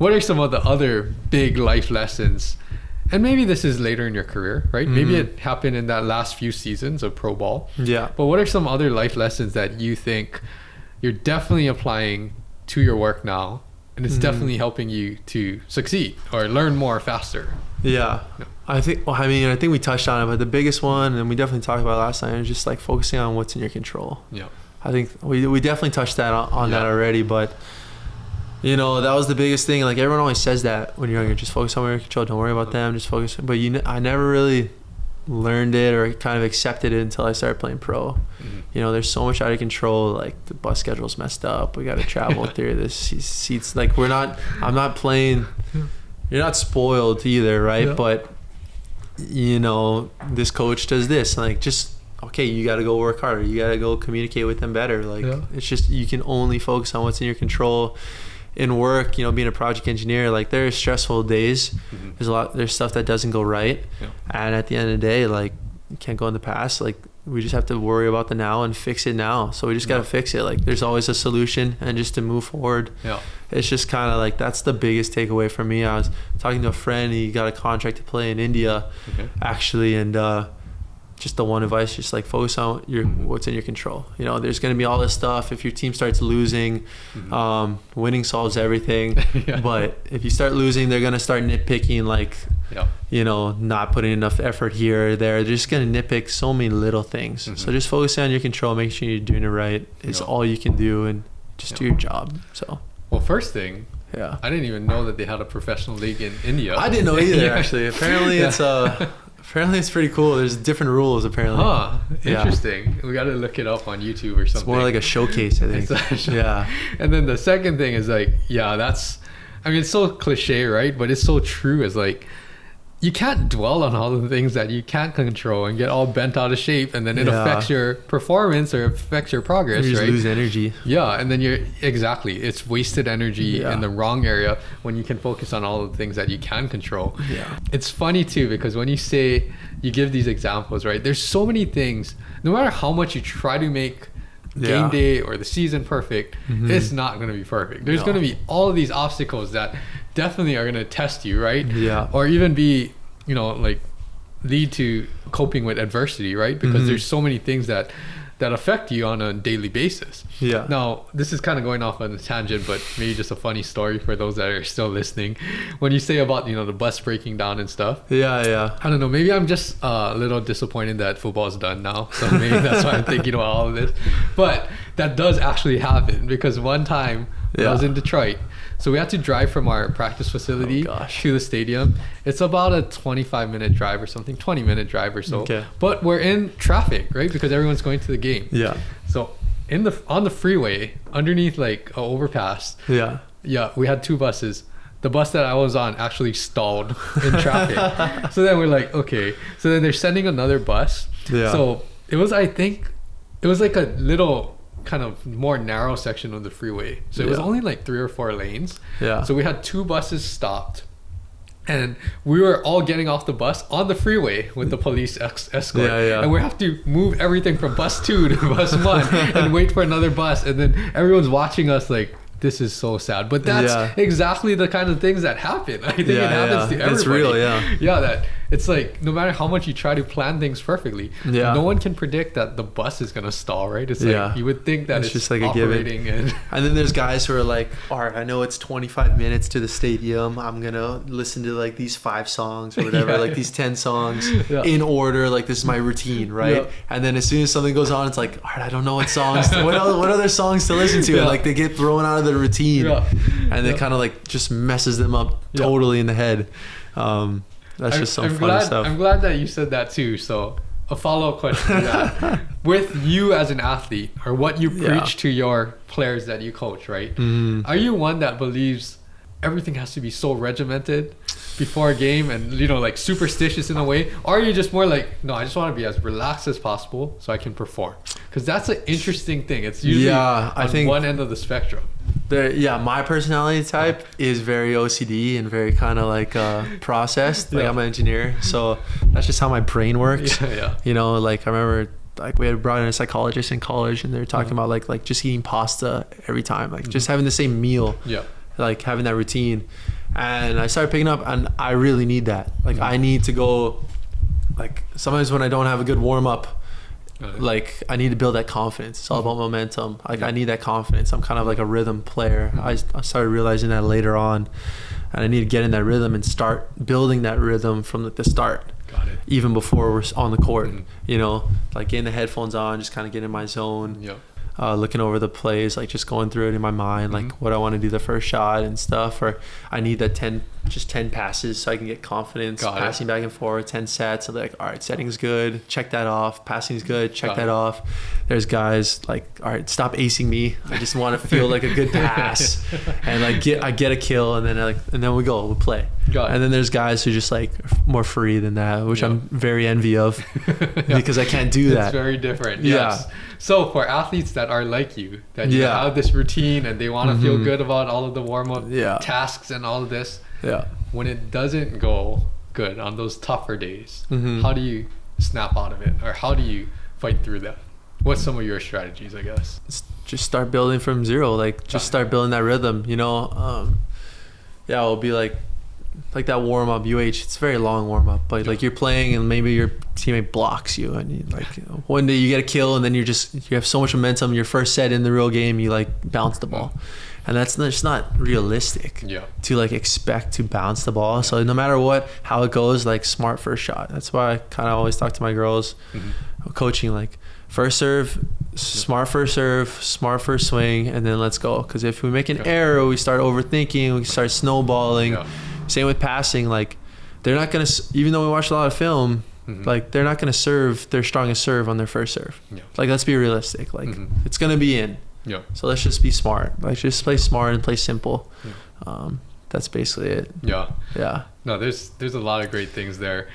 what are some of the other big life lessons? And maybe this is later in your career, right? Maybe it happened in that last few seasons of pro ball. Yeah. But what are some other life lessons that you think you're definitely applying to your work now, and it's definitely helping you to succeed or learn more faster? Yeah. I think we touched on it, but the biggest one, and we definitely talked about it last time, is just like focusing on what's in your control. Yeah. I think we definitely touched that on that already, but you know, that was the biggest thing. Like everyone always says that when you're younger, just focus on what you're in control. Don't worry about them. Just focus. But I never really learned it or kind of accepted it until I started playing pro. You know, there's so much out of control. Like the bus schedule's messed up. We got to travel through this seats. Like I'm not playing. You're not spoiled either, right? Yeah. But you know, this coach does this. Like just okay, you got to go work harder. You got to go communicate with them better. Like it's just you can only focus on what's in your control. In work, you know, being a project engineer, like there's stressful days. There's stuff that doesn't go right, and at the end of the day, like you can't go in the past. Like we just have to worry about the now and fix it now. So we just gotta fix it. Like there's always a solution, and just to move forward. It's just kind of like that's the biggest takeaway for me. I was talking to a friend. He got a contract to play in India, actually, and just the one advice, just like focus on what's in your control. You know, there's going to be all this stuff. If your team starts losing, winning solves everything. But if you start losing, they're going to start nitpicking, like, you know, not putting enough effort here or there. They're just going to nitpick so many little things. So just focus on your control, make sure you're doing it right. It's all you can do, and just do your job. So, well, first thing, I didn't even know that they had a professional league in India. I didn't know either, actually. Apparently it's pretty cool. There's different rules, apparently. Huh. Interesting. We got to look it up on YouTube or something. It's more like a showcase, I think. Yeah. And then the second thing is like, it's so cliche, right? But it's so true. It's like, you can't dwell on all the things that you can't control and get all bent out of shape, and then it affects your performance or affects your progress, you just right? lose energy. Yeah, and then it's wasted energy in the wrong area when you can focus on all the things that you can control. Yeah. It's funny too, because when you say, you give these examples, right? There's so many things, no matter how much you try to make game day or the season perfect, it's not going to be perfect. There's going to be all of these obstacles that definitely are going to test you, right? Yeah. Or even be, you know, like lead to coping with adversity, right? Because there's so many things that affect you on a daily basis. Yeah. Now, this is kind of going off on a tangent, but maybe just a funny story for those that are still listening. When you say about, you know, the bus breaking down and stuff. Yeah. I don't know. Maybe I'm just a little disappointed that football's done now. So maybe that's why I'm thinking about all of this. But that does actually happen, because one time when I was in Detroit, so we had to drive from our practice facility to the stadium. It's about a 25-minute drive or something, 20-minute drive or so. Okay. But we're in traffic, right? Because everyone's going to the game. Yeah. So on the freeway, underneath like an overpass. Yeah, we had two buses. The bus that I was on actually stalled in traffic. So then we're like, okay. So then they're sending another bus. Yeah. So it was like a little kind of more narrow section of the freeway. So it was only like 3 or 4 lanes. Yeah. So we had 2 buses stopped, and we were all getting off the bus on the freeway with the police escort. And we have to move everything from bus 2 to bus 1 and wait for another bus. And then everyone's watching us like, this is so sad. But that's exactly the kind of things that happen. I think it happens to everybody. It's real, that it's like, no matter how much you try to plan things perfectly, no one can predict that the bus is going to stall, right? It's like, you would think that it's just like operating. And then there's guys who are like, all right, I know it's 25 minutes to the stadium. I'm going to listen to like these 5 songs or whatever, like these 10 songs in order. Like this is my routine, right? And then as soon as something goes on, it's like, all right, I don't know what songs, what other songs to listen to. And like they get thrown out of the routine, and it kind of like just messes them up totally in the head. That's just some funny stuff. I'm glad that you said that too. So a follow-up question to that. With you as an athlete, or what you preach to your players that you coach, right? Are you one that believes everything has to be so regimented before a game and, you know, like superstitious in a way? Or are you just more like, no, I just want to be as relaxed as possible so I can perform? Because that's an interesting thing. It's usually I think one end of the spectrum. My personality type is very OCD and very kind of like processed. Like I'm an engineer, so that's just how my brain works. You know, like I remember like we had brought in a psychologist in college, and they were talking about like just eating pasta every time, like just having the same meal. like having that routine. And I started picking up, and I really need that. Like I need to go, like sometimes when I don't have a good warm up, like I need to build that confidence. It's all about momentum. Like I need that confidence. I'm kind of like a rhythm player. I started realizing that later on, and I need to get in that rhythm and start building that rhythm from the start. Got it. Even before we're on the court, you know, like getting the headphones on, just kind of getting in my zone. Yep. Looking over the plays, like just going through it in my mind, like what I want to do the first shot and stuff, or I need that 10 passes so I can get confidence. Passing back and forth, 10 sets. So like, all right, setting's good, check that off. Passing's good, check that off. There's guys like, all right, stop acing me. I just want to feel like a good pass, and like I get a kill, and then we play. And then there's guys who just like more free than that, which I'm very envy of because I can't do that. It's very different. Yes. Yeah. So for athletes that are like you, that you have this routine and they want to feel good about all of the warm-up tasks and all of this, when it doesn't go good on those tougher days, how do you snap out of it, or how do you fight through that? What's some of your strategies, I guess? Just start building from zero. Like just start building that rhythm, you know. It'll be like that warm up it's a very long warm up, but like you're playing and maybe your teammate blocks you, and you, like, you know, one day you get a kill, and then you have so much momentum. Your first set in the real game, you like bounce the ball, and that's just not realistic to like expect to bounce the ball. So no matter how it goes, like smart first shot. That's why I kind of always talk to my girls coaching, like first serve, smart first serve, smart first swing, and then let's go. Because if we make an error, we start overthinking, we start snowballing. Same with passing. Like they're not gonna, even though we watch a lot of film, like they're not gonna serve their strongest serve on their first serve. Like let's be realistic. Like it's gonna be in. So let's just be smart. Like just play smart and play simple. That's basically it. No, there's a lot of great things there.